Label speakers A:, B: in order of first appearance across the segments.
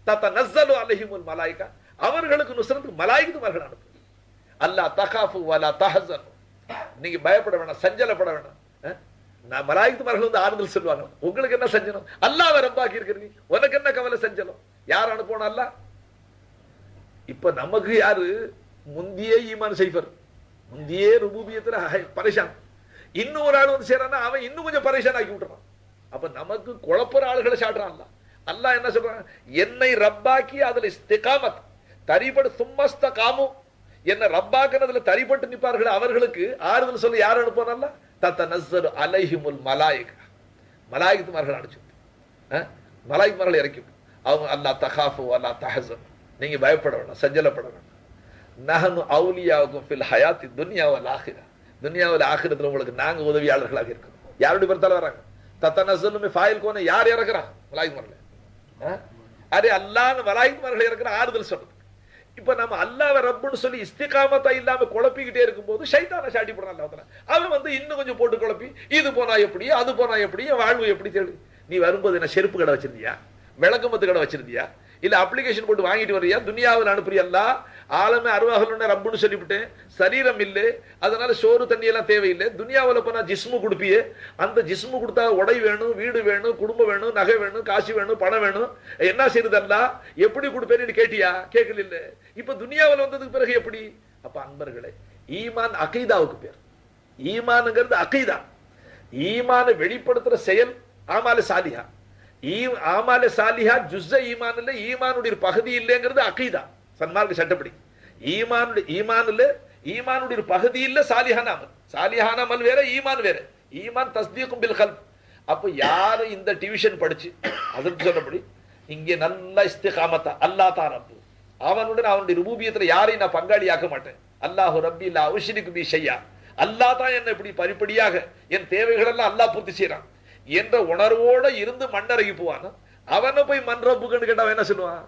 A: தத்தனஸ்ஸலு அலைஹிமுல் மலாயிகா, அவர்களுக்கு நுஸ்ரத்துக்கு மலாயிகத்துமார்கள் அனுப்பு. அல்லா தகாஃபு வலா தஹஸனு, நீங்க பயப்பட வேணாம், சஞ்சலப்பட வேணாம். நான் மலாயிகத்துமார்கள் வந்து ஆறுதல் சொல்லுவாங்க. உங்களுக்கு என்ன சஞ்சலம்? அல்லாஹ்வை ரப்பாக்கி இருக்கிறீங்க, உனக்கு என்ன கவலை சஞ்சலம்? யார் அனுப்பணும்? அல்லாஹ். இப்ப நமக்கு யாரு முந்தியே ஈமான் செய்வர், முந்தியே ருபூபியத்துல பரேஷான், இன்னும் ஒரு ஆள் வந்து சேரானா அவன் இன்னும் கொஞ்சம் பரேஷான் ஆக்கி விட்டுறான். அப்ப நமக்கு குழப்பற ஆளுகளை சாட்டுறான் அல்லாஹ். அல்லாஹ் என்ன சொல்றான்? என்னை ரப்பாக்கி அதுல இஸ்திகாமத் தரிபடு சும்மஸ்தகாமு, என்ன ரப்பாக்குனதுல தரிபட்டு நிற்பார்கள் அவர்களுக்கு ஆறுதல் சொல்ல யார் அனுப்பணும்? தத்தனஸ்ஸலு அலைஹிமுல் மலாயிகா, மலாயிகத்துமார்கள் அனுப்பிச்சு, மலாயிகத்துமார்கள் இறக்கி அவங்க. அல்லா தகாஃபு வலா தஹஸனு, நீங்க பயப்பட வேண்டாம், சஞ்சலப்பட வேண்டாம். நஹனு அவுலியாவுக்கும் ஃபில் ஹயாத்தி துன்யா வல் ஆখিরা, துன்யாவில் ஆகிரத்தில் உங்களுக்கு நாங்க உதவியாளர்களாக இருக்கிறோம். யாருடைய பொறுத்தால வராங்க? தத்தனஸ்ஸலு ஃபாயில் கோன யார் இறக்குறான்? மலாயிகத்துமார்கள். அரே அல்லாஹ்னு மலாயிகத்துமார்கள் இறக்குற ஆறுதல் சொல்றது. இப்ப நம்ம அல்லாஹ்வை ரப்புன்னு சொல்லி இஸ்திகாமத்தா இல்லாம குழப்பிக்கிட்டே இருக்கும்போது ஷைத்தானை சாட்டி போடுறான் அல்லாஹ். அவன் வந்து இன்னும் கொஞ்சம் போட்டு குழப்பி, இது போனா எப்படி, அது போனா எப்படி, வாழ்வு எப்படி தேடு. நீ வரும்போது என்ன செருப்பு கடை வச்சிருந்தியா, விளக்கமத்து கடை வச்சிருந்தியா, இல்ல அப்ளிகேஷன் போட்டு வாங்கிட்டு வரியா, துனியாவில் அனுப்புறியல்லா, ஆலமே அருவாகல் ரப்புன்னு சொல்லிவிட்டேன், சரீரம் இல்லை, அதனால சோறு தண்ணி எல்லாம் தேவையில்லை. துனியாவில் போனா ஜிஸ்மு கொடுப்பியே, அந்த ஜிஸ்மு கொடுத்தா உடை வேணும், வீடு வேணும், குடும்பம் வேணும், நகை வேணும், காசு வேணும், பணம் வேணும், என்ன செய்யுதல்லா, எப்படி கொடுப்பேன்னு கேட்டியா? கேட்கல இல்ல. இப்ப துனியாவில் வந்ததுக்கு பிறகு எப்படி? அப்ப அன்பர்களே, ஈமான் அகைதாவுக்கு பேர். ஈமானுங்கிறது அகைதா, ஈமானை வெளிப்படுத்துற செயல் ஆமாலே சாலிஹா. ஆமாலே சாலிஹா ஜுஸ்ஸ ஈமான் இல்ல, ஈமானுடைய பகுதி இல்லைங்கிறது அகீதா சன்மார்க்க சட்டப்படி. ஈமானுடைய பகுதி இல்ல சாலிஹான அமல். சாலிஹான அமல் வேற, ஈமான் வேற. ஈமான் தஸ்தீக்கும் பில் கல்ப். அப்ப யாரு இந்த டிவிஷன் படிச்சு அதற்கு சொன்னபடி இங்கே நல்ல இஸ்திகாமத்தா, அல்லாஹ் தான் ரப்பு, அவனுடன் அவனுடைய ருபூபியத்துல யாரையும் நான் பங்காளி ஆக்க மாட்டேன், அல்லாஹு ரப்பி லா உஷ்ரிகு பி ஷையா, அல்லாஹ் தான் என்ன இப்படி படிப்படியாக என் தேவைகள் எல்லாம் அல்லாஹ் பூர்த்தி செய்யறான் என்ற உணர்வோட இருந்து மண்ணறங்கி போவான். அவனை போய் மண் ரப்புன்னு கேட்டா என்ன சொல்லுவான்?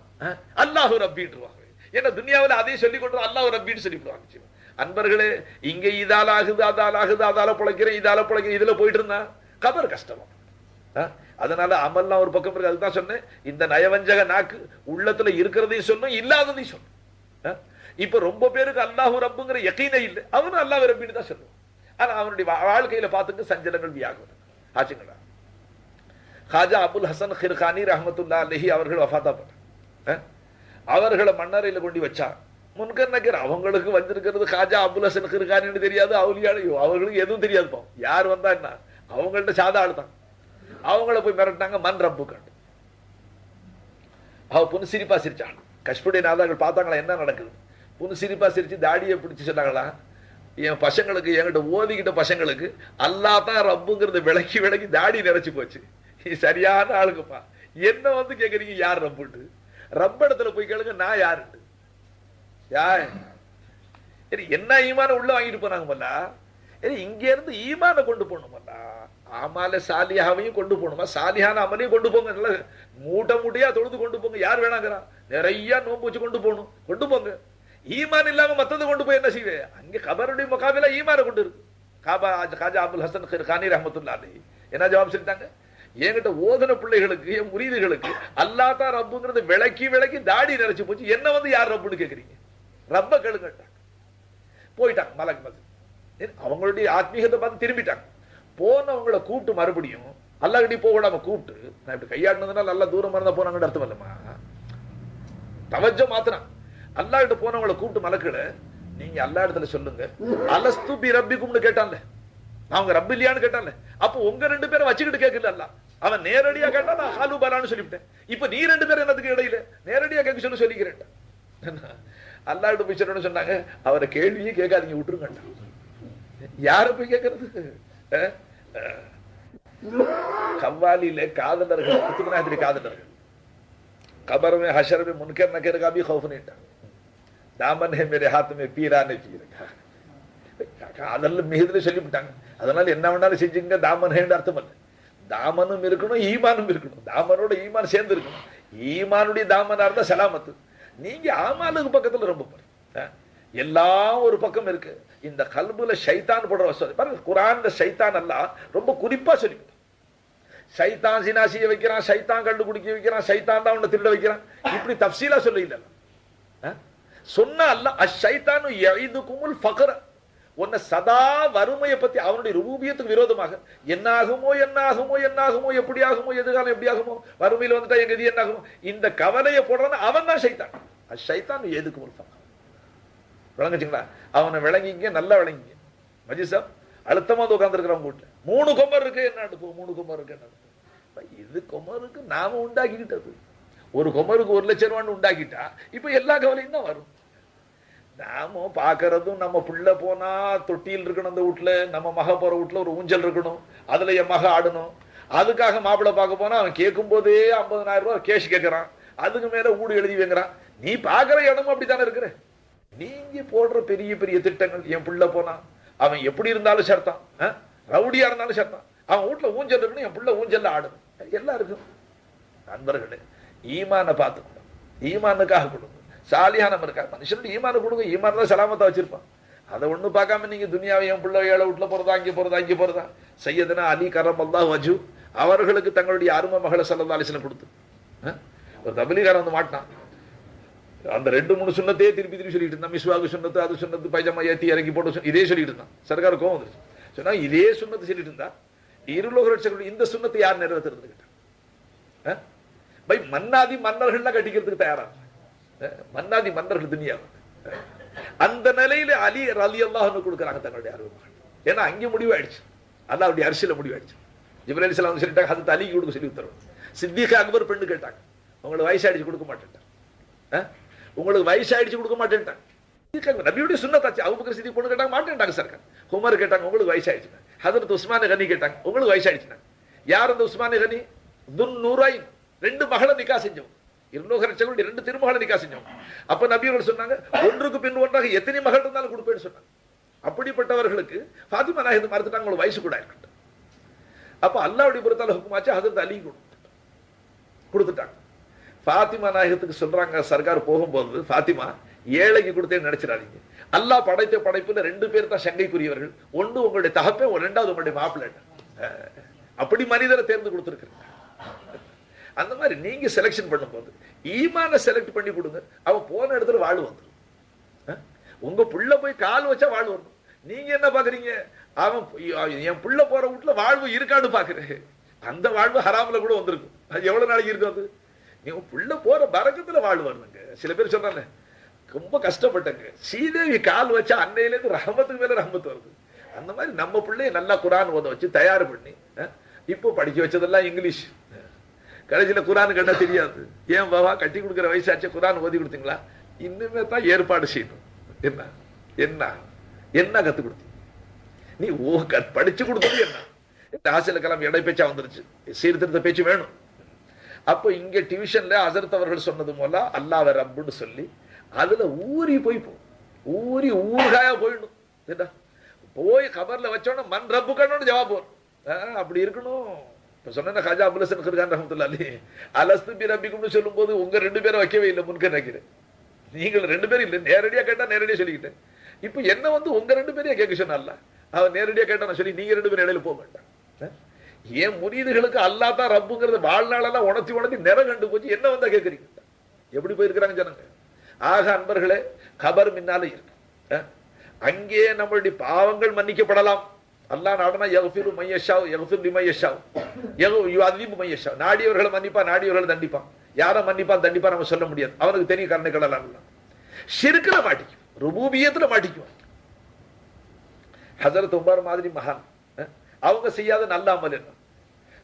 A: அல்லாஹு ரப்பின்றுவாங்க. ஏன்னா துனியாவில் அதையும் சொல்லிக் கொண்டு அல்லாஹ் ரப்பின்னு சொல்லிவிடுவாங்க. அன்பர்களே, இங்க இதால ஆகுது, அதால ஆகுது, அதால பிழைக்கிறேன், இதால பிழைக்கிறேன், இதுல போயிட்டு இருந்தா கபர் கஷ்டமா. அதனால அமல்லாம் ஒரு பக்கம் இருக்கு. அதுதான் சொன்னேன், இந்த நயவஞ்சக நாக்கு உள்ளத்துல இருக்கிறதையும் சொல்லும், இல்லாததையும் சொல்லும். இப்ப ரொம்ப பேருக்கு அல்லாஹு ரப்புங்கிற யகீனே இல்லை, அவனும் அல்லாஹ் ரப்பின்னு தான் சொல்லுவான். ஆனா அவனுடைய வாழ்க்கையில பார்த்துட்டு சஞ்சலங்கள் வியாகுது. ஆச்சுங்களா? காஜா அபுல் ஹசன் கிர்கானி ரஹ்மத்துல்லாஹி அலைஹி அவர்கள் வஃபாத்தா பண்ணாங்க. அவர்களை மண்ணறையில கொண்டு வச்சா முன்கர் நக்கர். அவங்களுக்கு வந்திருக்கிறது காஜா அபுல் ஹசன் கிர்கானின்னு தெரியாது, அவுலியாலையோ அவர்களுக்கு எதுவும் தெரியாது. பாவம், யார் வந்தா என்ன, அவங்கள்ட்ட சாதா ஆள் தான். அவங்கள போய் மிரட்டினாங்க, மண் ரப்பு கண்டு. அவ புனு சிரிப்பா சிரிச்சாங்க. கஷ்புடைய நாதாக்கள் பார்த்தாங்களா என்ன நடக்குது. புனு சிரிப்பா சிரிச்சு தாடியை பிடிச்சி சொன்னாங்களா, என் பசங்களுக்கு, என்கிட்ட ஓதிக்கிட்ட பசங்களுக்கு அல்லாஹ் தான் ரப்புங்கிறது விளக்கி விளக்கி தாடி நிறைச்சு போச்சு. சரியான ஆளுக்குப்பா. என்ன வந்து கேக்குறீங்க யார் ரப்புட்டு? ரப்ப இடத்துல போய் கேளுங்க நான் யாருட்டு. யார் என்ன ஈமான உள்ள வாங்கிட்டு போனாங்க. இங்க இருந்து ஈமான கொண்டு போகணுமல்லா, ஆமால சாலியாவையும் கொண்டு போகணுமா, சாலியான அமலையும் கொண்டு போங்க. நல்ல மூட்டை மூட்டையா தொழுது கொண்டு போங்க. யார் வேணாங்கிறான்? நிறைய நோம்பு வச்சு கொண்டு போகணும், கொண்டு போங்க. ஈமான் இல்லாம மத்தது கொண்டு போய் என்ன செய்வேன்? அங்க கபருடைய முகாபில ஈமான கொண்டு இருக்கு. காஜா அபுல் ஹசன் கிர்கானி ரஹ்மத்துல்லாஹி அலைஹி என்ன ஜவாப் சொல்லிட்டாங்க? என்கிட்ட ஓதன பிள்ளைகளுக்கு, என் முரீதுகளுக்கு அல்லாஹ் தான் ரப்புங்கிறது விளக்கி விளக்கி தாடி நிறைச்சு போச்சு. என்ன வந்து யார் ரப்புன்னு கேக்குறீங்க? ரப்ப கேளுங்கட்டாங்க. போயிட்டாங்க மலக் மது. அவங்களுடைய ஆத்மீகத்தை பார்த்து திரும்பிட்டாங்க. போனவங்களை கூப்பிட்டு மறுபடியும் அல்லாஹ்கிட்ட போக விடாம கூப்பிட்டு, நான் இப்படி கையாடினதுனால நல்லா தூரமா இருந்தா போனாங்கன்னு அர்த்தம் இல்லமா, தவஜ்ஜோ மாத்திரம். அல்லாஹ் கிட்ட போனவங்களை கூப்பிட்டு மலக்குல, நீங்க அல்லாஹ் இடத்துல சொல்லுங்க அலஸ்து பி ரப்பிக்கும்னு கேட்டான்ல, அவங்க ரப்பு இல்லையான்னு கேட்டான்ல. அப்போ உங்க ரெண்டு பேரை வச்சுக்கிட்டு கேட்கல அல்லாஹ். அவன் நேரடியா கேட்டா நான் ஹாலு பலான்னு சொல்லிவிட்டேன். இப்ப நீ ரெண்டு பேரும் என்னதுக்கு இடையில நேரடியா கேட்க சொல்லி சொல்லிக்கிறேன். அல்லாஹ் கிட்ட போய் சொல்லணும்னு சொன்னாங்க. அவரை கேள்வியே கேட்காதீங்க, விட்டுருங்க. யார போய் கேட்கறது? கவ்வாலியில காதலர்கள், குத்துபனாதிரி காதலர்கள், कबर में हशर में मुनकर नकर का भी खौफ नहीं था. दामन है मेरे हाथ में पीरा ने पी रखा. காதல்ல மிகுதில சொல்லிவிட்டாங்க. அதனால என்ன வேணாலும் செஞ்சுங்க, தாமன் ஹேண்ட் அர்த்தம் அல்ல. தாமனும் இருக்கணும், ஈமானும் இருக்கணும். தாமனோட ஈமான் சேர்ந்து இருக்கணும். ஈமானுடைய தாமனா இருந்தா சலாமத்து. நீங்க ஆமாலுக்கு பக்கத்துல ரொம்ப எல்லாம் ஒரு பக்கம் இருக்கு. இந்த கல்புல ஷைத்தான் போடுற வசதி பாருங்க. குர்ஆன்ல ஷைத்தான் அல்லாஹ் ரொம்ப குறிப்பா சொல்லிவிட்டான். சைத்தான் சினா செய்ய வைக்கிறான், சைத்தான் கண்டு குடிக்க வைக்கிறான், சைத்தான் தான் உன்னை திருட வைக்கிறான். இப்படி தப்சீலா சொல்ல இல்ல சொன்ன அல்ல. அஷைத்தானு யஇதுகுமுல் ஃபக்ர, உன்னை சதா வறுமையை பத்தி அவனுடைய ருபூபியத்துக்கு விரோதமாக என்னாகுமோ என்னாகுமோ என்னாகுமோ எப்படி ஆகுமோ எதுகாலம் எப்படி ஆகுமோ வறுமையில் வந்துட்டா எங்க இது என்னாகுமோ இந்த கவலையை போடுறான் அவன் தான் ஷைத்தான். அஷைத்தான் யஇதுகுமுல் ஃபக்ர. விளங்குச்சுங்களா? அவனை விளங்கிங்க, நல்லா விளங்கிங்க. மஜிசாப் அழுத்தமா உட்கார்ந்து இருக்கிறவங்க வீட்டுல 3 கொமர் இருக்கு, என்ன 3 கொமர் இருக்கு, என்ன இது கொமருக்கு நாம உண்டாக்கிக்கிட்டது. ஒரு கொமருக்கு 1 லட்சம் ரூபான்னு உண்டாக்கிட்டா இப்ப எல்லா கவலையும் தான் வரும். நாம பாக்குறதும் நம்ம புள்ள போனா தொட்டியில் இருக்கணும், அந்த வீட்டுல நம்ம மக போற வீட்டுல ஒரு ஊஞ்சல் இருக்கணும், அதுல என் மக ஆடணும். அதுக்காக மாப்பிள்ளை பார்க்க போனா அவன் கேட்கும் போதே 50,000 ரூபாய் கேஷ் கேட்கறான், அதுக்கு மேல ஊடு எழுதி வைக்கிறான். நீ பாக்குற இடமும் அப்படித்தானே இருக்கிற. நீங்க போடுற பெரிய பெரிய திட்டங்கள், என் புள்ள போனா அவன் எப்படி இருந்தாலும் சேர்த்தான், ரவுடியா இருந்தாலும் சேர்த்தான், அவன் வீட்டுல ஊஞ்சல் இருக்கணும், என் புள்ள ஊஞ்சல்ல ஆடணும், எல்லாம் இருக்கும். நண்பர்களே, ஈமான பார்த்துக்கணும், ஈமானுக்காக கொடுங்க. சாலியானம் இருக்கா மனுஷனுடைய ஈமான கொடுங்க. ஈமான் தான் சலாமத்தா வச்சிருப்பான். அதை ஒண்ணு பார்க்காம நீங்க துனியாவை என் பிள்ளை ஏழை வீட்டுல போறதா இங்க போறதா இங்க போறதா. சையதுனா அலி கரமல்லாஹு வஜ்ஹு அவர்களுக்கு தங்களுடைய அருமை மகளை ஸல்லல்லாஹு அலைஹி வஸல்லம் கொடுத்து ஒரு தபலீகாரன் வந்து மாட்டான். அந்த 2-3 சுன்னத்தையே திருப்பி திருப்பி சொல்லிட்டு இருந்தான். மிஸ்வாகு சுன்னத்து, அது சுன்னத்து, பைஜாமா ஏத்தி இறக்கி போட்டு இதே சொல்லிட்டு இருந்தான். சர்க்கார் கோவம் வந்துருச்சு. சொன்னா இதே சுன்னத்து சொல்லிட்டு இருந்தா இருலோக ரட்சகர்கள் இந்த சுன்னத்தை யார் நிறைவேற்றுறது கேட்டான். பை மன்னாதி மன்னர்கள்லாம் கட்டிக்கிறதுக்கு தயாரா, மன்னாதி மன்னர்கள் துனியா. அந்த நிலையில அலி ரலியல்லாஹு அன்ஹு கொடுக்குறாங்க தங்களுடைய அருமை. ஏன்னா அங்கே முடிவாயிடுச்சு, அல்லாஹ்வுடைய அரிசியில முடிவாயிடுச்சு. ஜிப்ரீல் அலைஹிஸ்ஸலாம் சொல்லிட்டாங்க, ஹதரத் அலிக்கு கொடுக்க சொல்லி உத்தரவு. சித்திக் அக்பர் பெண்ணு கேட்டாங்க, உங்களுக்கு வயசாயிடுச்சு கொடுக்க மாட்டேன்ட்டாங்க, உங்களுக்கு வயசாயிடுச்சு கொடுக்க மாட்டேன்ட்டாங்க. நபியுடைய சுன்னத்தாச்சு. அபூபக்கர் சித்திக் பொண்ணு கேட்டாங்க, மாட்டேன்ட்டாங்க சர்க்கார். உமர் கேட்டாங்க, உங்களுக்கு வயசாயிடுச்சு. ஹதரத் உஸ்மான் கனி கேட்டாங்க, உங்களுக்கு வயசாயிடுச்சு. யார் அந்த உஸ்மான் கனி? துன் நூரைன், 2 மகளை நிக்கா செஞ்சோம். 2 திருமகளை நிக்கா செஞ்சோம். அப்ப நபியர்கள் சொன்னாங்க, ஒன்றுக்கு பின் ஒன்றாக எத்தனை மகள் இருந்தாலும் கொடுப்பேன்னு சொன்னாங்க. அப்படிப்பட்டவர்களுக்கு ஃபாத்திமா நாயகத்தை மறுத்துட்டாங்க, உங்களுக்கு வயசு கூட இருக்கட்டும். அப்ப அல்லாஹ்வுடைய புறத்தால ஹுக்குமாச்சு, ஹதரத் அலி கொடுத்துட்டாங்க. ஃபாத்திமா நாயகத்துக்கு சொல்றாங்க சர்க்கார் போகும்போது, ஃபாத்திமா ஏழைக்கு கொடுத்தேன்னு நினைச்சிடாதீங்க. அல்லாஹ் படைத்த படைப்புல 2 பேர் தான் சங்கைக்குரியவர்கள். ஒன்று உங்களுடைய தகப்பே, 2வது உங்களுடைய மாப்பிள்ளை. அப்படி மனிதரை தேர்ந்து கொடுத்திருக்கிறேன். அந்த மாதிரி நீங்க செலக்ஷன் பண்ணும்போது ஈமான செலக்ட் பண்ணி கொடுங்க. அவன் போன இடத்துல வாழ்வு வந்துடும். உங்க புள்ள போய் கால் வச்சா வாழ்வு வரணும். நீங்க என்ன பாக்குறீங்க? அவன் என் புள்ள போற வீட்டுல வாழ்வு இருக்கான்னு பாக்குறேன். அந்த வாழ்வு ஹராம்ல கூட வந்திருக்கும். அது எவ்வளவு நாளைக்கு இருக்கும்? அது நீங்க புள்ள போற பரக்கத்துல வாழ்வு வரணுங்க. சில பேர் சொல்றாங்க, ரொம்ப கஷ்டப்பட்டங்க, ஸ்ரீதேவி கால் வச்சா அன்னையில இருந்து ரஹமத்துக்கு மேல ரஹமத்து வருது. அந்த மாதிரி நம்ம பிள்ளைய நல்லா குரான் ஓத வச்சு தயார் பண்ணி, இப்போ படிக்க வச்சதெல்லாம் இங்கிலீஷ், கடைசியில குரான் கட்ட தெரியாது. ஏன் பாவா கட்டி கொடுக்குற வயசாச்சு குரான் ஓதி கொடுத்தீங்களா? இன்னுமே தான் ஏற்பாடு செய்யணும். என்ன என்ன என்ன கத்து கொடுத்தீங்க நீ? படிச்சு கொடுத்தது என்ன? ஆசில கலாம் இடை பேச்சா வந்துருச்சு, சீர்திருத்த பேச்சு வேணும். அப்போ இங்க டியூஷன்ல ஹஸரத் அவர்கள் சொன்னது போல அல்லாஹ் ரப்புன்னு சொல்லி அதுல ஊறி போய் ஊறி ஊர்காயா போயிடணும். போய் கபர்ல வச்சோன்னா மண் ரப்பு கண்ணு ஜவாப் வரும். அப்படி இருக்கணும். இப்ப சொன்ன ஹாஜா அபுல் ஹசன் கிர்கான் ரஹ்மத்துல்லாஹி அலைஹி அலஸ்து பி ரப்பிக்கும்னு சொல்லும்போது உங்க 2 பேரை வைக்கவே இல்லை முன்க நினைக்கிறேன். நீங்கள் 2 பேரும் இல்லை, நேரடியா கேட்டா நேரடியா சொல்லிக்கிட்டேன். இப்ப என்ன வந்து உங்க 2 பேரையும் கேட்க சொன்னால அவன் நேரடியா கேட்டான் சொல்லி நீங்க 2 பேரும் இடையில போக மாட்டான். ஏன் முரீதுகளுக்கு அல்லாஹ் தான் ரப்புங்கிறது வாழ்நாளெல்லாம் உணர்த்தி நிறம் கண்டு போச்சு, என்ன வந்தா கேட்கறீங்க? எப்படி போயிருக்கிறாங்க ஜனங்க. ஆக அன்பர்களே, கபர் முன்னால இருக்கு. அங்கே நம்மளுடைய பாவங்கள் மன்னிக்கப்படலாம். அல்லாஹ் நாடனா யக்ஃபிரு மையஷா யக்ஃபிரு லிமையஷா யுஅذிபு மையஷா. நாடியவர்களை மன்னிப்பான், நாடியவர்களை தண்டிப்பான். யாரை மன்னிப்பான் தண்டிப்பான் நம்ம சொல்ல முடியாது. அவனுக்கு தெரியும் கருணைகள் எல்லாம். ஷிர்க்ல மாட்டிக்கும், ருபூபியத்துல மாட்டிக்கும். ஹஸரத் உமர் மாதிரி மகான், அவங்க செய்யாத நல்ல அமல் என்ன?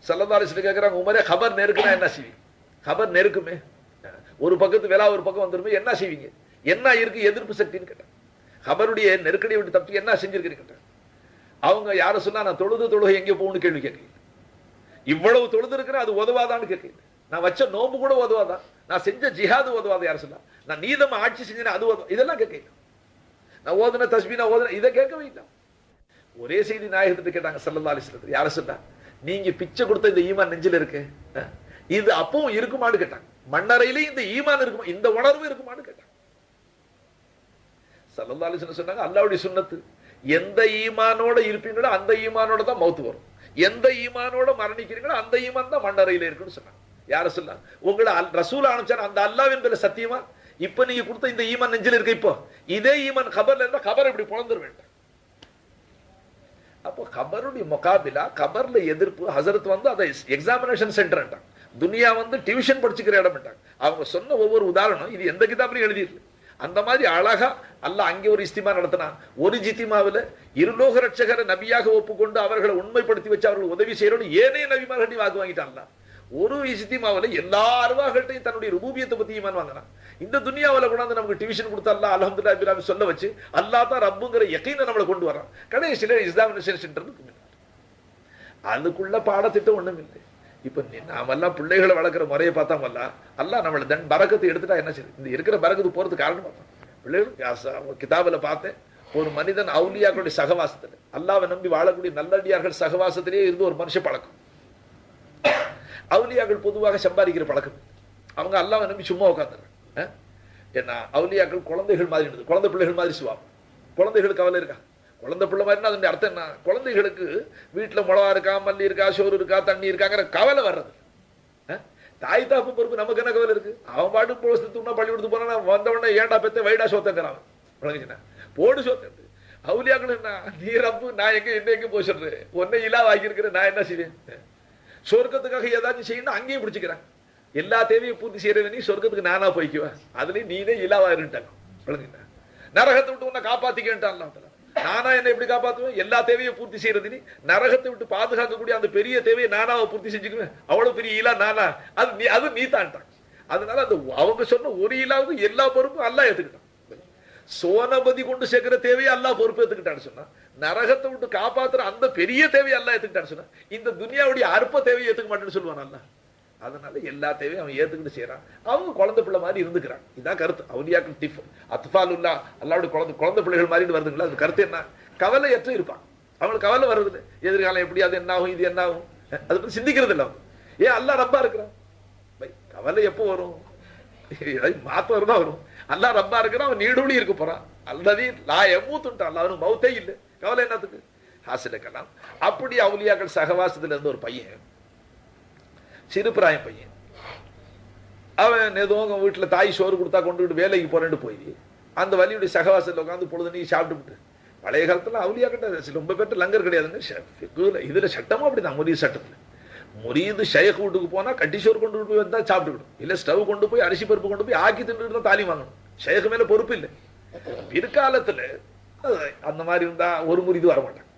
A: ஸல்லல்லாஹு அலைஹி வஸல்லம் கேக்குறாங்க, உமரே கபர் நெருக்குனா என்ன செய்வீங்க? கபர் நெருக்குமே, ஒரு பக்கத்து வேளா ஒரு பக்கம் வந்துருமே, என்ன செய்வீங்க? என்ன இருக்கு எதிர்ப்பு சக்தின்னு கேட்டாங்க. கபருடைய நெருக்கடியை விட்டு தப்பி என்ன செஞ்சிருக்கீங்க கேட்டாங்க. அவங்க யார சொன்னா நான் தொழுகை எங்கே போகணும்னு கேள்வி கேட்கல. இவ்வளவு தொழுது இருக்கிறேன், அது உதவாதான்னு கேட்கல. நான் வச்ச நோம்பு கூட உதவாதான், நான் செஞ்ச ஜிஹாது உதவாத யார சொன்னா, நான் நீதம் ஆட்சி செஞ்சேன் அது உதவ, இதெல்லாம் கேட்கல. நான் ஓதுன தஸ்பீனா ஓதுன இதை கேட்கவே இல்லை. ஒரே செய்தி நாயகத்தை கேட்டாங்க ஸல்லல்லாஹு அலைஹி வஸல்லம், யார சொன்னா நீங்க பிச்சை கொடுத்த இந்த ஈமான் நெஞ்சில இருக்கு, இது அப்பவும் இருக்குமான்னு கேட்டாங்க. மண்ணறையிலேயும் இந்த ஈமான் இருக்குமா, இந்த உணர்வு இருக்குமான்னு கேட்டாங்க. ஸல்லல்லாஹு அலைஹி வஸல்லம் சொன்னாங்க, அல்லாஹ்வுடைய சுன்னத்து, எந்த ஈமானோட இருப்பீங்களோ அந்த ஈமானோட தான் மௌத்து வரும். எந்த ஈமானோட மரணிக்கிறீங்களோ அந்த ஈமான் தான் மண்ணறையில இருக்குன்னு சொன்னாங்க. யார சொல்ல உங்களை ரசூல் அனுப்பிச்சார் அந்த அல்லாஹ்வின் பேர்ல சத்தியமா இப்ப நீங்க கொடுத்த இந்த ஈமான் நெஞ்சில் இருக்கு. இப்போ இதே ஈமான் கபர்ல இருந்தா கபர் இப்படி புலந்துட வேண்டாம். அப்போ கபருடைய முகாபிலா கபர்ல எதிர்ப்பு ஹசரத் வந்து அதை எக்ஸாமினேஷன் சென்டர். துனியா வந்து டியூஷன் படிச்சுக்கிற இடம். அவங்க சொன்ன ஒவ்வொரு உதாரணம் இது எந்த கிதாபிலையும் எழுதியிருக்கு. அந்த மாதிரி அழகா அல்லாஹ் அங்கே ஒரு இஸ்திமா நடத்தினான். ஒரு ஜித்திமாவில் இருலோக ரட்சகரை நபியாக ஒப்புக்கொண்டு அவர்களை உண்மைப்படுத்தி வச்சு அவர்கள் உதவி செய்யறோம் ஏனைய நபிமார்கிட்டையும் வாக்கு வாங்கிட்டான்ல. ஒரு இஸ்திமாவில் எல்லா அருவாகட்டையும் தன்னுடைய ருபூபியத்தை பத்தி ஈமான் வாங்கினான். இந்த துனியாவில் கொண்டாந்து நமக்கு டியூஷன் கொடுத்தா அல்லாஹ் அல்ஹம்துலில்லாஹ் பிராமி சொல்ல வச்சு அல்லாஹ் தான் ரப்புங்கிற யகீனை நம்மளை கொண்டு வரான். கடைசியில எக்ஸாமினேஷன் சென்டர் அதுக்குள்ள பாடத்திட்டம் ஒண்ணும் இல்லை. இப்ப நாமெல்லாம் பிள்ளைகளை வளர்க்குற முறையை பார்த்தாமல்ல அல்லாஹ் நம்மள தன் பரக்கத்தை எடுத்துட்டா என்ன செய்யுது? இந்த இருக்கிற பரக்கத்து போறதுக்கு காரணம் பார்த்தோம். பிள்ளைகள் கிதாபில் பார்த்தேன், ஒரு மனிதன் அவுலியாக்களுடைய சகவாசத்துல அல்லாவை நம்பி வாழக்கூடிய நல்லடியார்கள் சகவாசத்திலேயே இருந்து ஒரு மனுஷ பழக்கம். அவுலியாக்கள் பொதுவாக சம்பாதிக்கிற பழக்கம். அவங்க அல்லாவை நம்பி சும்மா உட்காந்துறாங்க. ஏன்னா அவுலியாக்கள் குழந்தைகள் மாதிரி இருந்தது, குழந்தை பிள்ளைகள் மாதிரி சுவாபம். குழந்தைகளுக்கு கவலை இருக்கா? குழந்தை பிள்ளை மாதிரினா அதனுடைய அர்த்தம் என்ன? குழந்தைகளுக்கு வீட்டில் மிளகா இருக்கா, மல்லி இருக்கா, சோறு இருக்கா, தண்ணி இருக்காங்கிற கவலை வர்றது. தாய் தாப்பு பொறுப்பு நமக்கு என்ன கவலை இருக்கு? அவன் பாட்டு போஸ்துனா பள்ளிக்கூடத்து போனா வந்தவொடனே ஏண்டா பெத்த வைடா சோத்தங்கிறான். போடு சோத்து. அவுலியாக்கள் என்ன, நீ ரப்பு நான் எங்க என்ன எங்க போய் சொல்றேன், ஒன்னை இலா வாங்கியிருக்கிறேன், நான் என்ன செய்வேன்? சொர்க்கத்துக்காக ஏதாச்சும் செய்யணும் அங்கேயும் பிடிச்சிக்கிறேன். எல்லா தேவையும் பூர்த்தி செய்யறது நீ சொர்க்கத்துக்கு நானா போய்க்குவேன், அதுலயும் நீனே இலாவா இருட்டாங்க. நரகத்தை விட்டு உன்னை காப்பாத்திக்கிட்டான். நானா என்ன எப்படி காப்பாத்துவேன்? எல்லா தேவையும் பூர்த்தி செய்யறது நீ, நரகத்தை விட்டு பாதுகாக்கக்கூடிய அந்த பெரிய தேவையை நானாவை பூர்த்தி செஞ்சுக்குவேன். அவ்வளவு பெரிய இலா நானா? அது நீ தான்ட்டான். அதனால அந்த அவங்க சொன்ன ஒரு இலாவுக்கு எல்லா பொறுப்பும் அல்லாஹ் ஏத்துக்கிட்டான். சோனபதி கொண்டு சேர்க்கிற தேவையை அல்லாஹ் பொறுப்பு ஏத்துக்கிட்டான்னு சொன்னா, நரகத்தை விட்டு காப்பாத்துற அந்த பெரிய தேவையை அல்லாஹ் ஏத்துக்கிட்டான்னு சொன்னா, இந்த துனியாவுடைய அற்ப தேவையை ஏத்துக்க மாட்டேன்னு சொல்லுவான் அல்லாஹ். அதனால எல்லா தேவையும் அவன் ஏத்துக்கிட்டு செய்யறான். அவங்க குழந்தை பிள்ளை மாதிரி இருந்துக்கிறான். இதான் கருத்து. அவுலியாக்கள் டிஃப் அத்ஃபாலுல்லா அல்லாஹ்வுடைய குழந்தை பிள்ளைகள் மாதிரி வருதுங்களா? அது கருத்து என்ன? கவலையற்ற இருப்பான். அவங்களுக்கு கவலை வருது, எதிர்காலம் எப்படி, அது என்ன ஆகும், இது என்ன ஆகும், அதை பத்தி சிந்திக்கிறது இல்லை. அவங்க ஏன் அல்லாஹ் ரப்பா இருக்கிறான்? கவலை எப்போ வரும்? மாத்த வருதான் வரும். அல்லாஹ் ரப்பா இருக்கிறான், அவன் நீடூழி இருக்க போறான். அல்லது லா எமூத்துட்டான், அல்ல அவனுக்கு மௌத்தே இல்லை. கவலை என்னத்துக்கு? ஹாசிலுக்கலாம். அப்படி அவுலியாக்கள் சகவாசத்துல இருந்து ஒரு பையன், சிறுபிராயம் பையன், அவன் ஏதோ வீட்டுல தாய் சோறு கொடுத்தா கொண்டுகிட்டு வேலைக்கு போறேன்னு போய் அந்த வலியுடைய சகவாசத்தில் உட்காந்து பொழுது நீ சாப்பிட்டு. பழைய காலத்துல அவுலியாக்கிட்ட ரொம்ப பேர்ட்ட லங்கர் கிடையாதுங்க. இதுல சட்டமும் அப்படிதான். முரீது சட்டத்துல முரீது ஷேக் வீட்டுக்கு போனா கட்டி சோறு கொண்டு போய் வந்தா சாப்பிட்டுக்கிடும், இல்ல ஸ்டவ் கொண்டு போய் அரிசி பருப்பு கொண்டு போய் ஆக்கி தின்னுட்டு தான் தாலி வாங்கணும். ஷேக் மேல பொறுப்பு இல்லை. பிற்காலத்துல அந்த மாதிரி இருந்தா ஒரு முரீது வரமாட்டாங்க.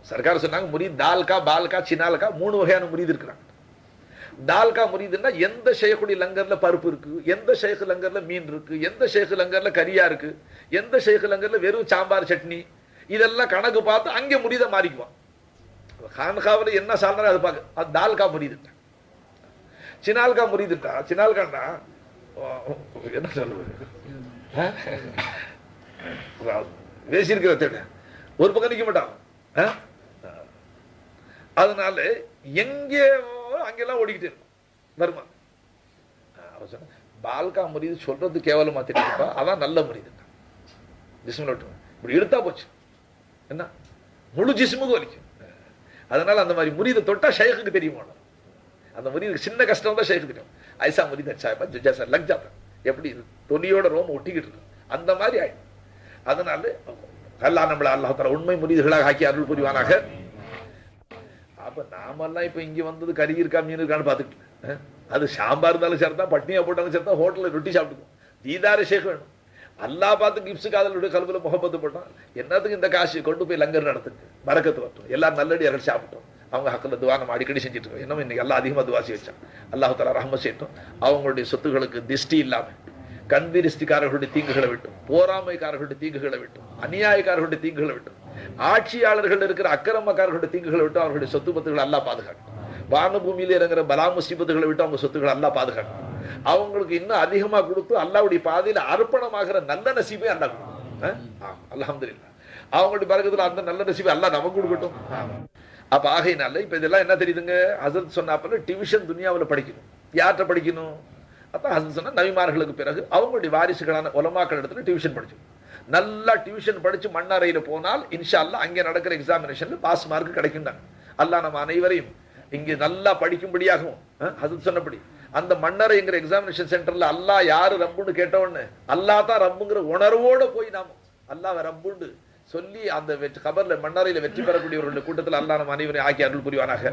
A: சர்க்கார் சொன்னாங்க முரீத் தால்கா, பால்கா, சினால்கா 3 வகையான முரீது இருக்கிறாங்க. தால்கா முரீதுன்னா எந்த ஷேக்குடைய லங்கர்ல பருப்பு இருக்கு, எந்த ஷேக் லங்கர்ல மீன் இருக்கு, எந்த ஷேக் லங்கர்ல கரியா இருக்கு, எந்த ஷேக் லங்கர்ல வெறும் சாம்பார் சட்னி, இதெல்லாம் கணக்கு பார்த்து அங்கே முரீத மாறிக்குவான். கான்காவில் என்ன சாலனா அது பார்க்க, அது தால்கா முரீதுட்டா. சினால்கா முரீதுட்டா, சினால்காண்டா என்ன சொல்லுவது, பேசியிருக்கிற தேட ஒரு பக்கம் நிற்க மாட்டான். அதனால எங்கே அங்கெல்லாம் ஓடிக்கிட்டு இருக்கும் வருமா. பால்கா முரீது சொல்றது கேவலமா தெரியுப்பா, அதான் நல்ல முரீது. ஜிஸ்மில் இப்படி இழுத்தா போச்சு என்ன, முழு ஜிஸ்முக்கு வலிக்கும். அதனால அந்த மாதிரி முரீதை தொட்டா ஷேக்குக்கு தெரியுமா, அந்த முரீதுக்கு சின்ன கஷ்டம் தான் ஷேக்கு தெரியும். ஐசா முரீத் அச்சாயப்பா ஜுஜா லக் ஜாத்தா, எப்படி தொலியோட ரோம ஒட்டிக்கிட்டு இருக்கு அந்த மாதிரி ஆயிடும். அதனால அல்லாஹ் நம்மள அல்லாஹ் தஆலா உண்மை முரீதுகளாக ஆக்கி அருள் புரிவானாக. அப்ப நாமெல்லாம் இப்ப இங்க வந்தது கறி இருக்கா மீன் இருக்கான்னு பாத்துக்கிட்டு, அது சாம்பார் இருந்தாலும் சரிதான், பட்னியா போட்டாலும் சரிதான், ஹோட்டல்ல ரொட்டி சாப்பிட்டுக்கும். தீதார ஷேக் வேணும். அல்லாஹ் பார்த்து கிப்ஸு காதலுடைய கல்வில முகப்பத்து போட்டான். என்னத்துக்கு இந்த காசு கொண்டு போய் லங்கர் நடத்துக்கு பரக்கத்து வரட்டும், எல்லாரும் நல்லடியார்கள் சாப்பிட்டோம். அவங்க ஹக்கில் துவா நம்ம அடிக்கடி செஞ்சுட்டு இருக்கோம். இன்னும் இன்னைக்கு எல்லாம் அதிகமாக துவாசி வச்சான். அல்லாஹ் தஆலா ரஹ்மத் செய்யட்டும். அவங்களுடைய சொத்துகளுக்கு திஷ்டி இல்லாம, கண்திரிஸ்திக்காரர்களுடைய தீங்குகளை விட்டும், போராமைக்காரர்களுடைய தீங்குகளை விட்டும், அநியாயக்காரர்களுடைய தீங்குகளை விட்டும், ஆட்சியாளர்கள் இருக்கிற அக்கிரமக்காரர்களுடைய தீங்குகளை விட்டு அவர்களுடைய சொத்து பத்துகளை அல்லாஹ் பாதுகாக்கும். வான பூமியில இறங்குற பலா முசீபத்துகளை விட்டு அவங்க சொத்துக்களை அல்லாஹ் பாதுகாக்கும். அவங்களுக்கு இன்னும் அதிகமா கொடுத்து அல்லாஹ்வுடைய பாதையில அர்ப்பணமாகிற நல்ல நசீபை அல்லாஹ் கொடுக்கும். அல்ஹம்துலில்லாஹ். அவங்களுடைய பரக்கத்துல அந்த நல்ல நசீபை அல்லாஹ் நமக்கு கொடுக்கட்டும். அப்ப ஆகையினால இப்ப இதெல்லாம் என்ன தெரியுதுங்க, ஹஸரத் சொன்னாப்பல டிவிஷன் துனியாவில் படிக்கணும். யார்கிட்ட படிக்கணும்? அதான் ஹஸரத் சொன்னா நபிமார்களுக்கு பிறகு அவங்களுடைய வாரிசுகளான உலமாக்கள் இடத்துல டிவிஷன் படிக்கணும். நல்லா டியூஷன் படிச்சு மண்ணறையில போனால் இன்ஷா அல்லாஹ் அங்கே நடக்கிற எக்ஸாமினேஷன்ல பாஸ் மார்க் கிடைக்கும். அல்லாஹ் நம்ம அனைவரையும் இங்கே நல்லா படிக்கும்படியாகவும் அது சொன்னபடி அந்த மன்னரைங்கிற எக்ஸாமினேஷன் சென்டர்ல அல்லாஹ் யாரு ரப்புன்னு கேட்டவொன்னு அல்லாஹ் தான் ரப்புங்கிற உணர்வோட போய் நாம அல்லாஹ் ரப்புன்னு சொல்லி அந்த கபர்ல மன்னரையில வெற்றி பெறக்கூடியவர்களுடைய கூட்டத்தில் அல்லாஹ் நம்ம அனைவரையும் ஆக்கி அருள் புரிவானாக.